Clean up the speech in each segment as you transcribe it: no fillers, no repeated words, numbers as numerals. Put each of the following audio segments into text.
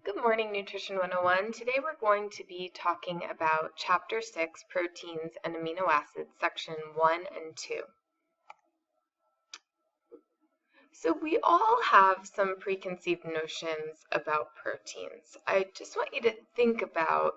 Good morning, Nutrition 101. Today we're going to be talking about Chapter 6, Proteins and Amino Acids, Section 1 and 2. So we all have some preconceived notions about proteins. I just want you to think about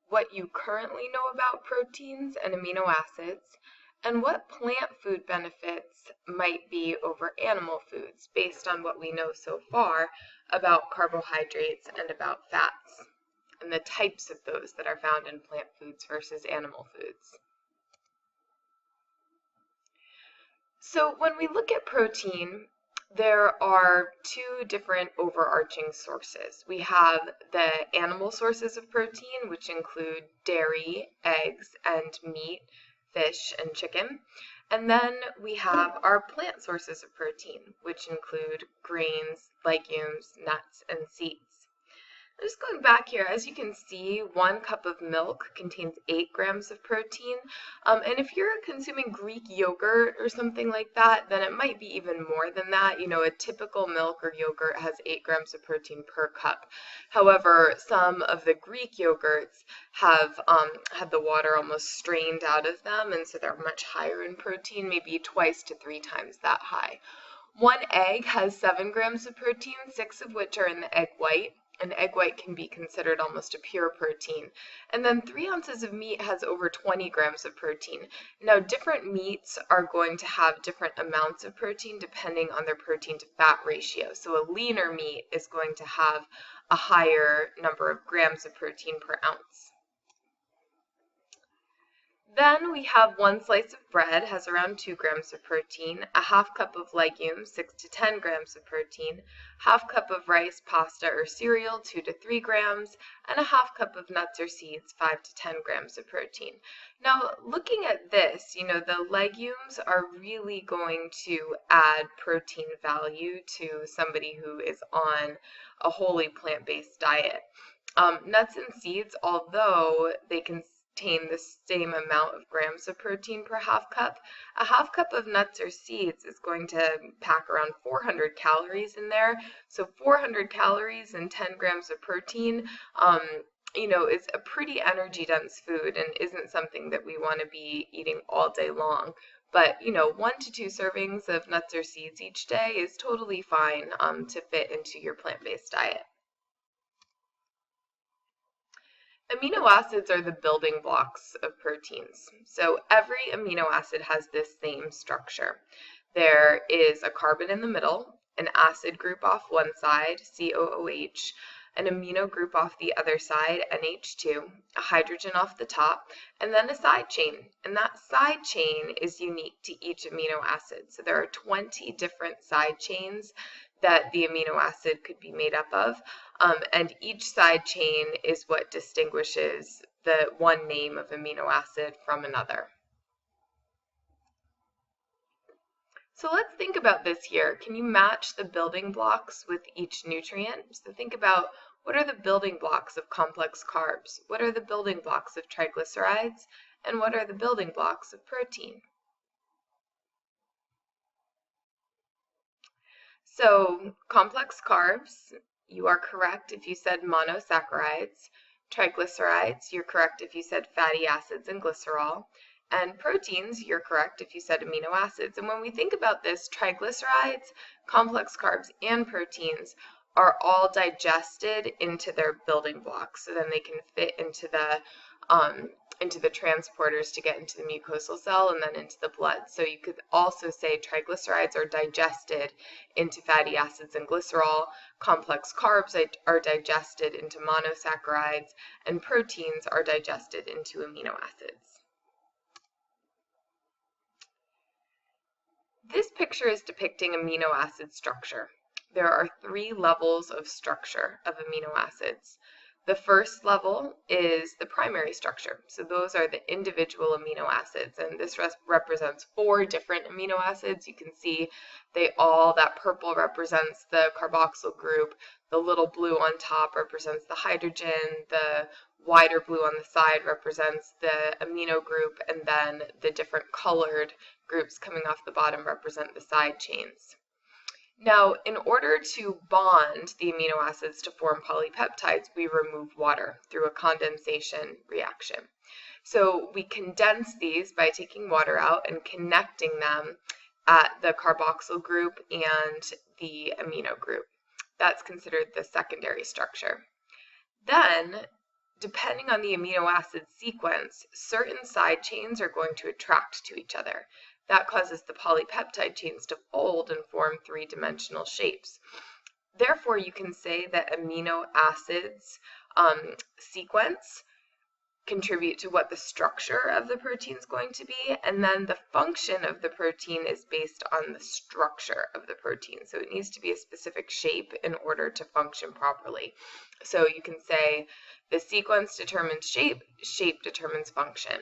what you currently know about proteins and amino acids and what plant food benefits might be over animal foods based on what we know so far about carbohydrates and about fats, and the types of those that are found in plant foods versus animal foods. So when we look at protein, there are two different overarching sources. We have the animal sources of protein, which include dairy, eggs, and meat, fish, and chicken. And then we have our plant sources of protein, which include grains, legumes, nuts, and seeds. Just going back here, as you can see, 1 cup of milk contains 8 grams of protein. And if you're consuming Greek yogurt or something like that, then it might be even more than that. You know, a typical milk or yogurt has 8 grams of protein per cup. However, some of the Greek yogurts have had the water almost strained out of them, and so they're much higher in protein, maybe twice to 3 times that high. 1 egg has 7 grams of protein, 6 of which are in the egg white. An egg white can be considered almost a pure protein. And then 3 ounces of meat has over 20 grams of protein. Now, different meats are going to have different amounts of protein depending on their protein to fat ratio. So a leaner meat is going to have a higher number of grams of protein per ounce. Then we have 1 slice of bread, has around 2 grams of protein, a half cup of legumes, 6 to 10 grams of protein, half cup of rice, pasta, or cereal, 2 to 3 grams, and a half cup of nuts or seeds, 5 to 10 grams of protein. Now, looking at this, you know, the legumes are really going to add protein value to somebody who is on a wholly plant-based diet. Nuts and seeds, although they contain the same amount of grams of protein per half cup, a half cup of nuts or seeds is going to pack around 400 calories in there. So 400 calories and 10 grams of protein, you know, is a pretty energy dense food and isn't something that we want to be eating all day long. But, you know, 1 to 2 servings of nuts or seeds each day is totally fine to fit into your plant-based diet. Amino acids are the building blocks of proteins. So every amino acid has this same structure. There is a carbon in the middle, an acid group off one side, COOH, an amino group off the other side, NH2, a hydrogen off the top, and then a side chain. And that side chain is unique to each amino acid. So there are 20 different side chains that the amino acid could be made up of, and each side chain is what distinguishes the one name of amino acid from another. So let's think about this here. Can you match the building blocks with each nutrient? So think about, what are the building blocks of complex carbs? What are the building blocks of triglycerides? And what are the building blocks of protein? So complex carbs, you are correct if you said monosaccharides. Triglycerides, you're correct if you said fatty acids and glycerol. And proteins, you're correct if you said amino acids. And when we think about this, triglycerides, complex carbs, and proteins are all digested into their building blocks. So then they can fit into the transporters to get into the mucosal cell and then into the blood. So you could also say triglycerides are digested into fatty acids and glycerol, complex carbs are digested into monosaccharides, and proteins are digested into amino acids. This picture is depicting amino acid structure. There are 3 levels of structure of amino acids. The first level is the primary structure. So those are the individual amino acids, and this represents 4 different amino acids. You can see that purple represents the carboxyl group, the little blue on top represents the hydrogen, the wider blue on the side represents the amino group, and then the different colored groups coming off the bottom represent the side chains. Now, in order to bond the amino acids to form polypeptides, we remove water through a condensation reaction. So we condense these by taking water out and connecting them at the carboxyl group and the amino group. That's considered the secondary structure. Then, depending on the amino acid sequence, certain side chains are going to attract to each other. That causes the polypeptide chains to fold and form three-dimensional shapes. Therefore, you can say that amino acids sequence contribute to what the structure of the protein is going to be, and then the function of the protein is based on the structure of the protein. So it needs to be a specific shape in order to function properly. So you can say the sequence determines shape, shape determines function.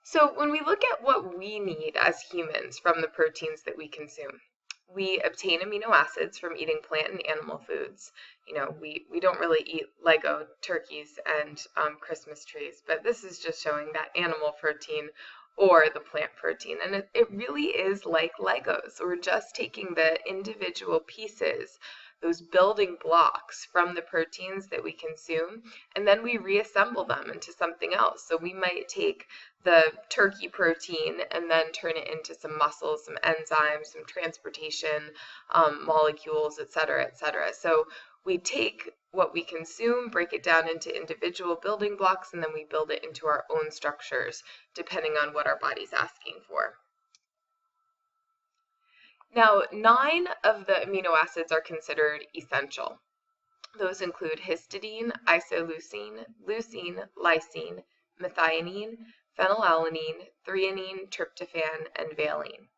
So when we look at what we need as humans from the proteins that we consume, we obtain amino acids from eating plant and animal foods. You know, we don't really eat Lego turkeys and Christmas trees, but this is just showing that animal protein or the plant protein. And it really is like Legos. We're just taking the individual pieces, those building blocks from the proteins that we consume, and then we reassemble them into something else. So we might take the turkey protein and then turn it into some muscles, some enzymes, some transportation molecules, etc., etc. So we take what we consume, break it down into individual building blocks, and then we build it into our own structures, depending on what our body's asking for. Now, 9 of the amino acids are considered essential. Those include histidine, isoleucine, leucine, lysine, methionine, phenylalanine, threonine, tryptophan, and valine.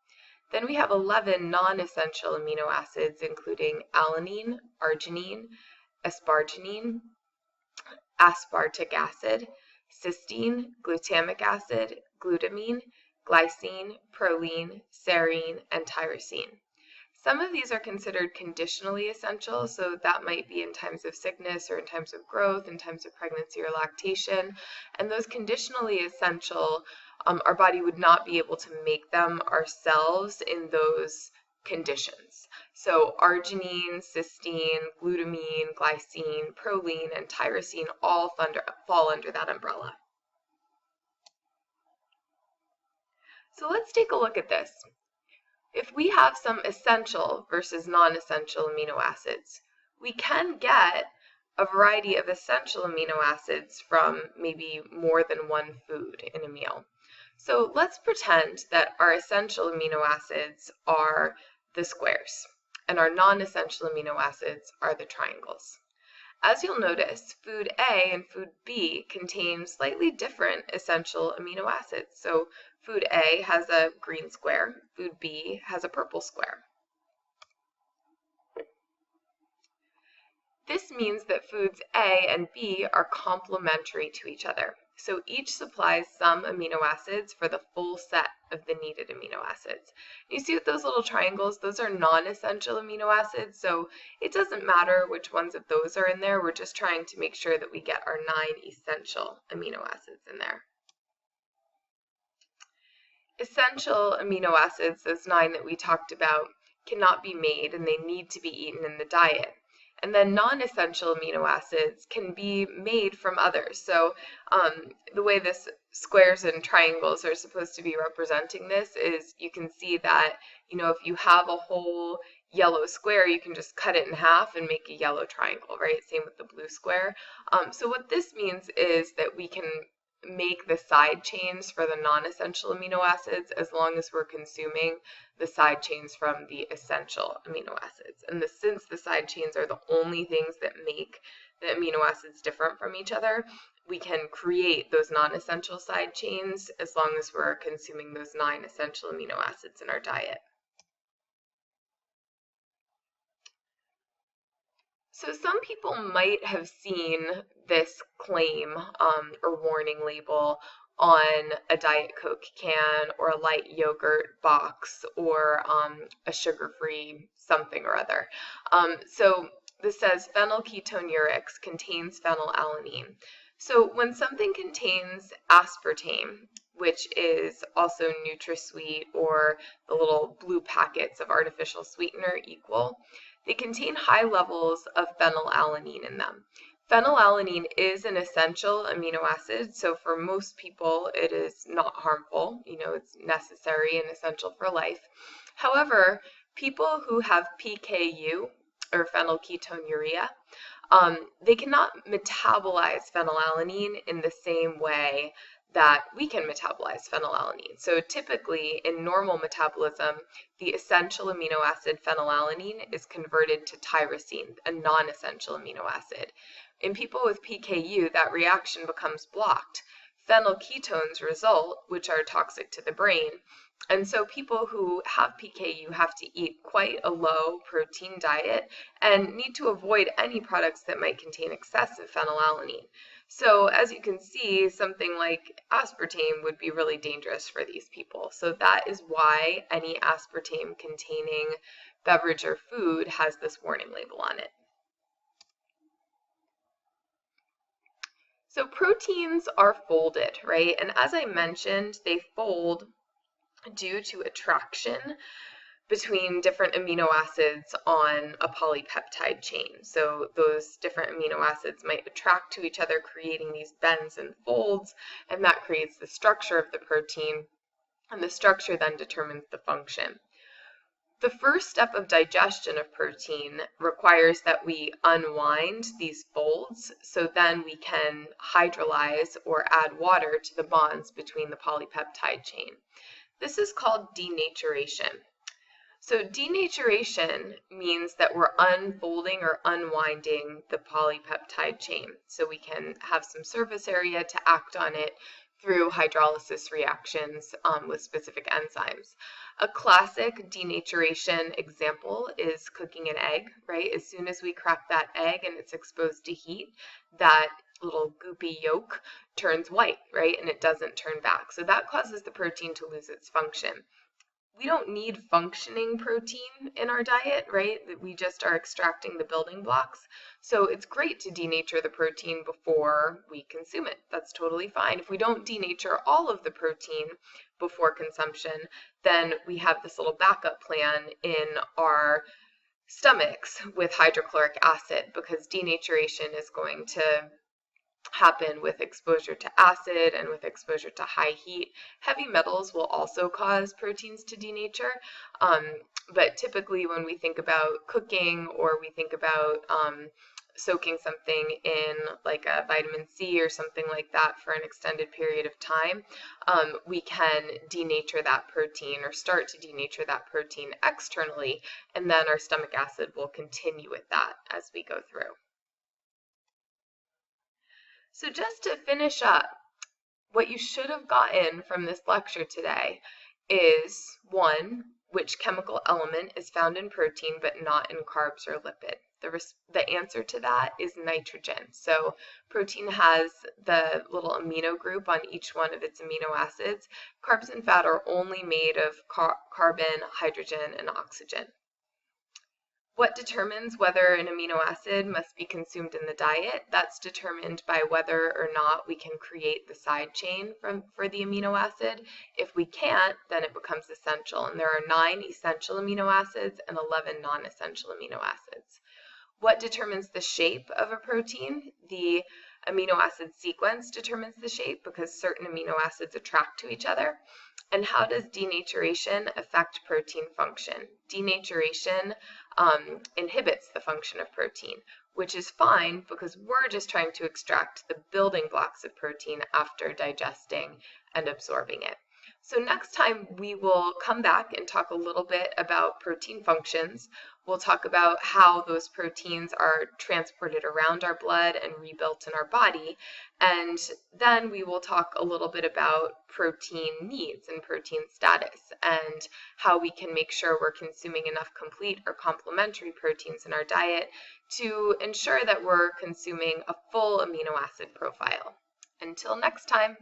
Then we have 11 non-essential amino acids, including alanine, arginine, asparagine, aspartic acid, cysteine, glutamic acid, glutamine, glycine, proline, serine, and tyrosine. Some of these are considered conditionally essential, so that might be in times of sickness or in times of growth, in times of pregnancy or lactation. And those conditionally essential, our body would not be able to make them ourselves in those conditions. So arginine, cysteine, glutamine, glycine, proline, and tyrosine all fall under that umbrella. So let's take a look at this. If we have some essential versus non-essential amino acids, we can get a variety of essential amino acids from maybe more than one food in a meal. So let's pretend that our essential amino acids are the squares, and our non-essential amino acids are the triangles. As you'll notice, food A and food B contain slightly different essential amino acids. So food A has a green square, food B has a purple square. This means that foods A and B are complementary to each other. So each supplies some amino acids for the full set of the needed amino acids. You see with those little triangles, those are non-essential amino acids, so it doesn't matter which ones of those are in there. We're just trying to make sure that we get our 9 essential amino acids in there. Essential amino acids, those 9 that we talked about, cannot be made and they need to be eaten in the diet. And then non-essential amino acids can be made from others. So the way this squares and triangles are supposed to be representing this is you can see that, if you have a whole yellow square, you can just cut it in half and make a yellow triangle, right? Same with the blue square. So what this means is that we can make the side chains for the non-essential amino acids as long as we're consuming the side chains from the essential amino acids. And since the side chains are the only things that make the amino acids different from each other, we can create those non-essential side chains as long as we're consuming those 9 essential amino acids in our diet. So some people might have seen this claim or warning label on a Diet Coke can or a light yogurt box or a sugar-free something or other. So this says phenylketonuria contains phenylalanine. So when something contains aspartame, which is also NutraSweet or the little blue packets of artificial sweetener Equal, they contain high levels of phenylalanine in them. Phenylalanine is an essential amino acid, so for most people it is not harmful. It's necessary and essential for life. However, people who have PKU, or phenylketonuria, they cannot metabolize phenylalanine in the same way that we can metabolize phenylalanine. So typically in normal metabolism, the essential amino acid phenylalanine is converted to tyrosine, a non-essential amino acid. In people with PKU, that reaction becomes blocked. Phenylketones result, which are toxic to the brain. And so people who have PKU have to eat quite a low protein diet and need to avoid any products that might contain excessive phenylalanine. So as you can see, something like aspartame would be really dangerous for these people. So that is why any aspartame containing beverage or food has this warning label on it. So proteins are folded, right? And as I mentioned, they fold due to attraction between different amino acids on a polypeptide chain. So those different amino acids might attract to each other, creating these bends and folds, and that creates the structure of the protein, and the structure then determines the function. The first step of digestion of protein requires that we unwind these folds, so then we can hydrolyze or add water to the bonds between the polypeptide chain. This is called denaturation. So denaturation means that we're unfolding or unwinding the polypeptide chain, so we can have some surface area to act on it through hydrolysis reactions with specific enzymes. A classic denaturation example is cooking an egg, right? As soon as we crack that egg and it's exposed to heat, that little goopy yolk turns white, right? And it doesn't turn back. So that causes the protein to lose its function. We don't need functioning protein in our diet, right? We just are extracting the building blocks. So it's great to denature the protein before we consume it. That's totally fine. If we don't denature all of the protein before consumption, then we have this little backup plan in our stomachs with hydrochloric acid, because denaturation is going to happen with exposure to acid and with exposure to high heat. Heavy metals will also cause proteins to denature, but typically when we think about cooking or we think about soaking something in like a vitamin C or something like that for an extended period of time, we can denature that protein or start to denature that protein externally, and then our stomach acid will continue with that as we go through. So just to finish up, what you should have gotten from this lecture today is, 1, which chemical element is found in protein but not in carbs or lipid. The answer to that is nitrogen. So protein has the little amino group on each one of its amino acids. Carbs and fat are only made of carbon, hydrogen, and oxygen. What determines whether an amino acid must be consumed in the diet? That's determined by whether or not we can create the side chain for the amino acid. If we can't, then it becomes essential. And there are 9 essential amino acids and 11 non-essential amino acids. What determines the shape of a protein? The amino acid sequence determines the shape, because certain amino acids attract to each other. And how does denaturation affect protein function? Denaturation inhibits the function of protein, which is fine because we're just trying to extract the building blocks of protein after digesting and absorbing it. So next time we will come back and talk a little bit about protein functions. We'll talk about how those proteins are transported around our blood and rebuilt in our body. And then we will talk a little bit about protein needs and protein status and how we can make sure we're consuming enough complete or complementary proteins in our diet to ensure that we're consuming a full amino acid profile. Until next time.